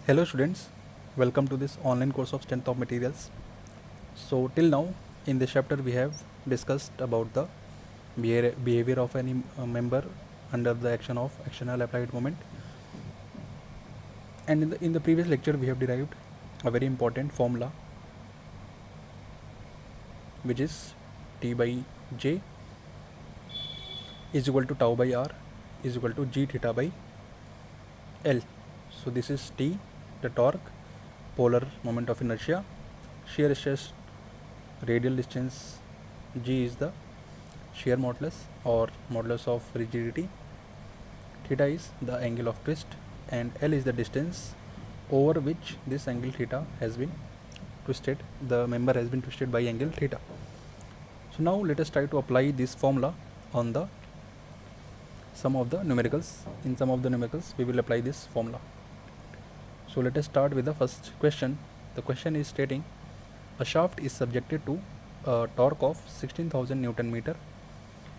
Hello students, welcome to this online course of Strength of Materials. So till now in this chapter we have discussed about the behavior of any member under the action of actional applied moment, and in the previous lecture we have derived a very important formula, which is T by J is equal to tau by R is equal to G theta by L. So this is T, the torque, polar moment of inertia, shear stress, radial distance, G is the shear modulus or modulus of rigidity, theta is the angle of twist, and L is the distance over which this angle theta has been twisted, the member has been twisted by angle theta. So now let us try to apply this formula on the some of the numericals. In some of the numericals we will apply this formula. So let us start with the first question. The question is stating a shaft is subjected to a torque of 16,000 Newton meter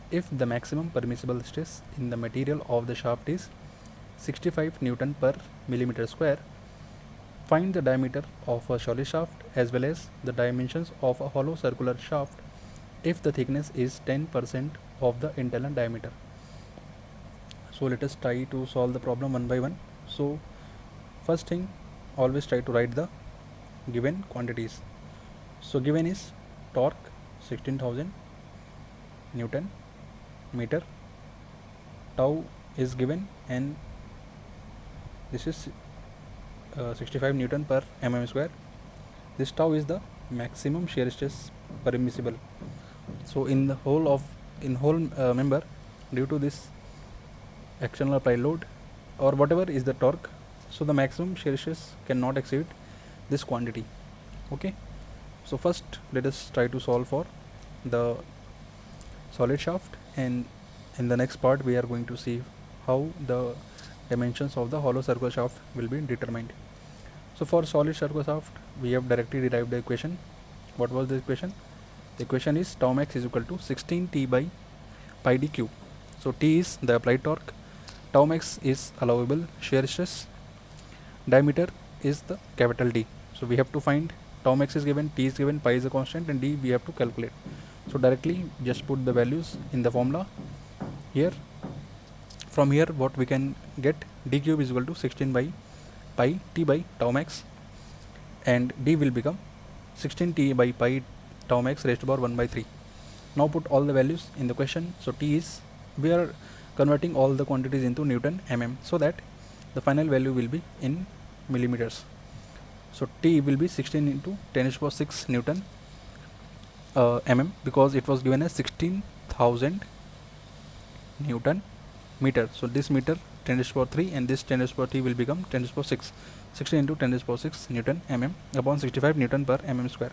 if the maximum permissible stress in the material of the shaft is 65 Newton per millimeter square. Find the diameter of a solid shaft as well as the dimensions of a hollow circular shaft if the thickness is 10% of the internal diameter. So let us try to solve the problem one by one. So first thing, always try to write the given quantities. So given is torque 16,000 Newton meter, tau is given, and this is 65 Newton per mm square. This tau is the maximum shear stress permissible. So in the whole member, due to this external applied load or whatever is the torque, so the maximum shear stress cannot exceed this quantity. Okay, so first let us try to solve for the solid shaft, and in the next part we are going to see how the dimensions of the hollow circular shaft will be determined. So for solid circular shaft we have directly derived the equation. What was the equation? The equation is tau max is equal to 16T by pi d cube. So T is the applied torque, tau max is allowable shear stress, diameter is the capital D. So we have to find tau max is given, T is given, pi is a constant, and D we have to calculate. So directly just put the values in the formula here. From here what we can get, D cube is equal to 16 by pi T by tau max, and D will become 16T by pi tau max raised to power 1 by 3. Now put all the values in the question. So T is, we are converting all the quantities into Newton mm so that the final value will be in millimeters. So T will be 16 into 10 to the power 6 Newton mm, because it was given as 16,000 Newton meter. So this meter 10 to the power 3 and this 10 to the power 3 will become 10 to the power 6. 16 into 10 to the power 6 Newton mm upon 65 Newton per mm square.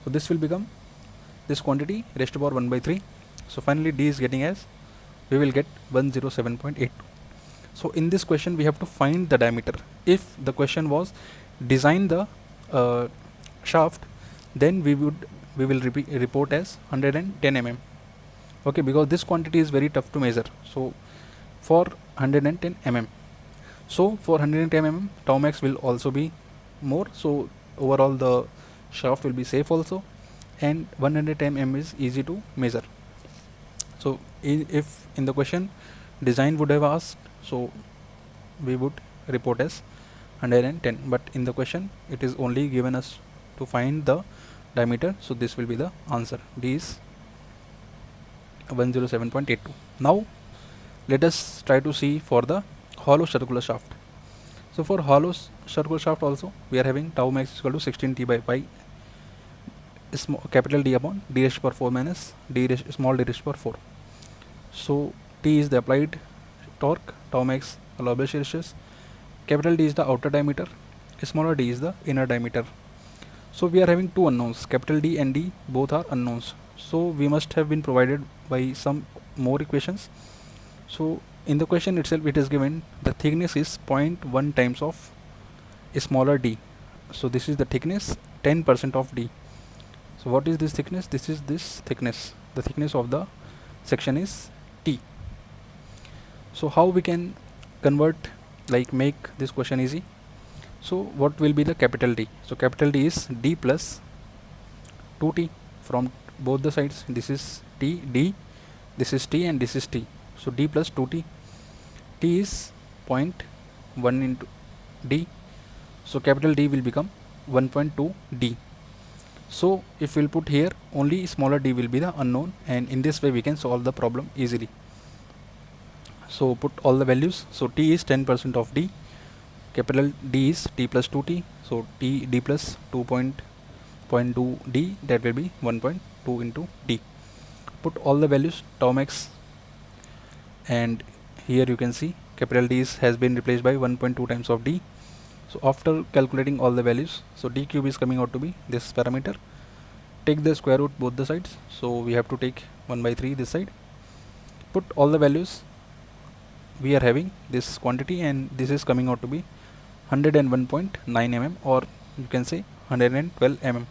So this will become this quantity raised to power 1 by 3. So finally D is getting as, we will get 107.82. So in this question we have to find the diameter. If the question was design the shaft, then we will report as 110 mm. Okay, because this quantity is very tough to measure. So for 110 mm, so for 110 mm tau max will also be more, so overall the shaft will be safe also, and 110 mm is easy to measure. So if in the question design would have asked, so we would report as 110, but in the question it is only given us to find the diameter, so this will be the answer. D is 107.82. Now let us try to see for the hollow circular shaft. So for hollow circular shaft also we are having tau max is equal to 16T by pi capital D upon D raised to power 4 minus small d raised to power 4. So T is the applied torque, tau max allowable shear stress, capital D is the outer diameter, smaller d is the inner diameter. So we are having two unknowns, capital D and D both are unknowns, so we must have been provided by some more equations. So in the question itself it is given the thickness is 0.1 times of smaller d. So this is the thickness, 10% of d. So what is this thickness? This is this thickness. The thickness of the section is T. So how we can convert, like make this question easy? So what will be the capital D? So capital D is D plus 2t from both the sides. This is T, D, this is T and this is T. So D plus 2t. T is 0.1 into D. So capital D will become 1.2 D. So if we'll put here, only smaller d will be the unknown, and in this way we can solve the problem easily. So put all the values. So t is 10% of d, capital D is t plus 2t, so t d plus 2.2 d, that will be 1.2 into d. Put all the values, tau max, and here you can see capital D has been replaced by 1.2 times of d. So after calculating all the values, so d cube is coming out to be this parameter. Take the square root both the sides, so we have to take 1 by 3 this side. Put all the values, we are having this quantity, and this is coming out to be 101.9 mm, or you can say 112 mm.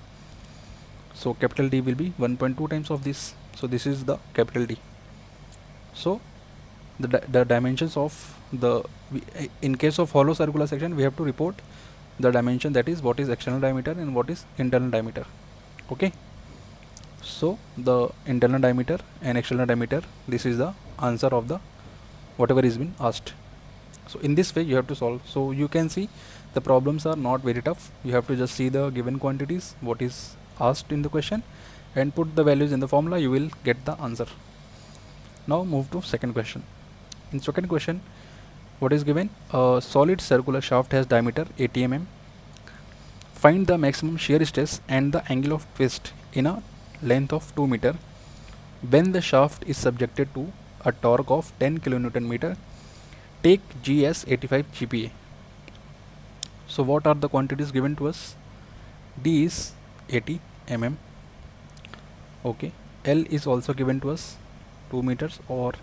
So capital D will be 1.2 times of this, so this is the capital D. So the dimensions of the, in case of hollow circular section, we have to report the dimension, that is what is external diameter and what is internal diameter. Okay, so the internal diameter and external diameter, this is the answer of the whatever is been asked. So in this way you have to solve. So you can see the problems are not very tough. You have to just see the given quantities, what is asked in the question, and put the values in the formula, you will get the answer. Now move to second question. In second question, what is given? A solid circular shaft has diameter 80 mm. Find the maximum shear stress and the angle of twist in a length of 2 meter when the shaft is subjected to a torque of 10 kilonewton meter. Take G as 85 GPa. So what are the quantities given to us? D is 80 mm. Okay, L is also given to us 2 meters or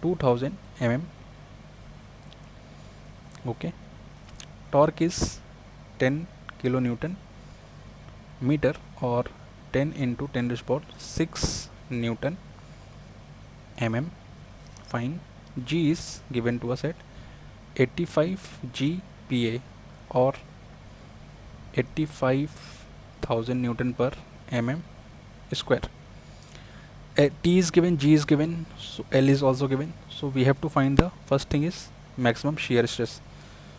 2000 mm. Okay, torque is 10 kilonewton meter or 10 into 10 raised to power 6 Newton mm. Fine. G is given to us at 85 GPa or 85,000 Newton per mm square. T is given, G is given, so L is also given. So we have to find the first thing is maximum shear stress.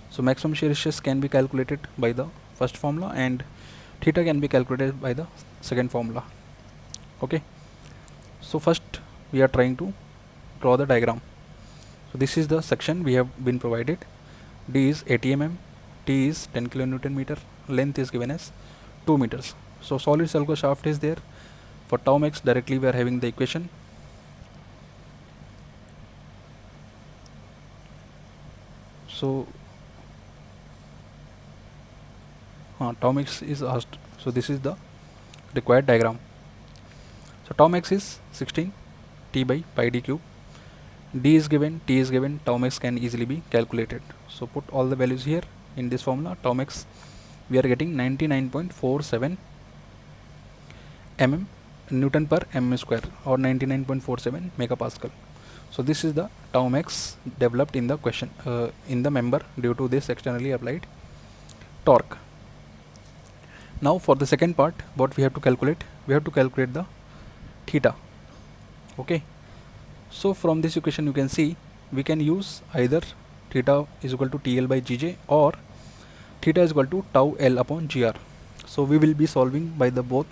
So maximum shear stress can be calculated by the first formula, and theta can be calculated by the second formula. Okay, so first we are trying to draw the diagram. So this is the section we have been provided. D is 80 mm, T is 10 kilonewton meter, length is given as 2 meters. So solid circular shaft is there. For tau max, directly we are having the equation. So tau max is asked, so this is the required diagram. So tau max is 16 T by pi d cube. D is given, T is given, tau max can easily be calculated. So put all the values here in this formula. Tau max, we are getting 99.47 mm Newton per mm square or 99.47 megapascal. So this is the tau max developed in the question, in the member, due to this externally applied torque. Now for the second part, what we have to calculate? We have to calculate the theta. Okay, so from this equation you can see we can use either theta is equal to TL by Gj or theta is equal to tau L upon Gr. So we will be solving by the both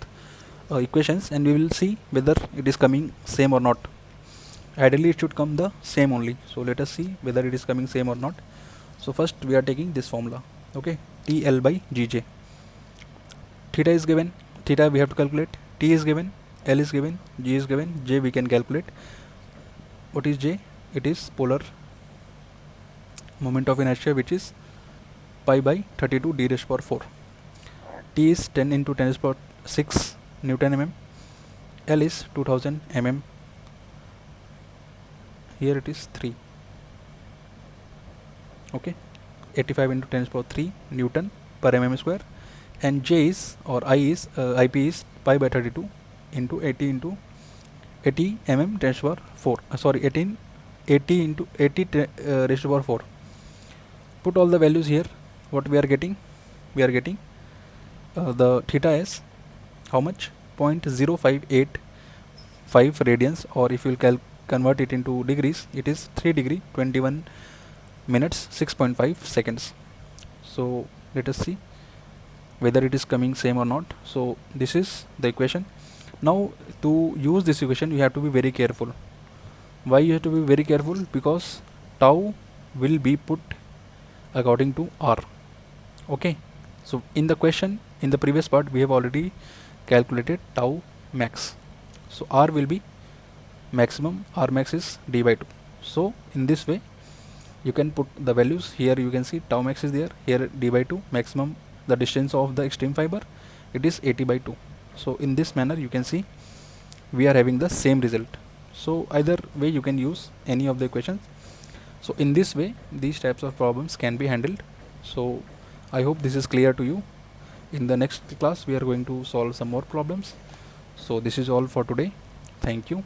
equations, and we will see whether it is coming same or not. Ideally it should come the same only. So let us see whether it is coming same or not. So first we are taking this formula. Okay, TL by Gj. Theta is given, theta we have to calculate, T is given, L is given, G is given, J we can calculate. What is J? It is polar moment of inertia, which is pi by 32 d raised to power 4. T is 10 into 10 raised to power 6 Newton mm. L is 2000 mm. Here it is 3. Okay, 85 into 10 raised to power 3 Newton per mm square, and J is, or I is, IP is pi by 32 into 80 into 80 mm raised to power 4. Sorry, 80 into 80 raised to power 4. Put all the values here. what we are getting? We are getting the theta is how much? 0.0585 radians, or if you will convert it into degrees, it is 3 degree 21 minutes 6.5 seconds. So let us see whether it is coming same or not. So this is the equation. Now to use this equation you have to be very careful. Why you have to be very careful? Because tau will be put according to r. Okay, so in the question, in the previous part, we have already calculated tau max. So r will be maximum, r max is d by 2. So in this way you can put the values. Here you can see tau max is there, here d by 2, maximum the distance of the extreme fiber, it is 80 by 2. So in this manner you can see we are having the same result. So either way you can use any of the equations. So in this way these types of problems can be handled. So I hope this is clear to you. In the next class we are going to solve some more problems. So this is all for today. Thank you.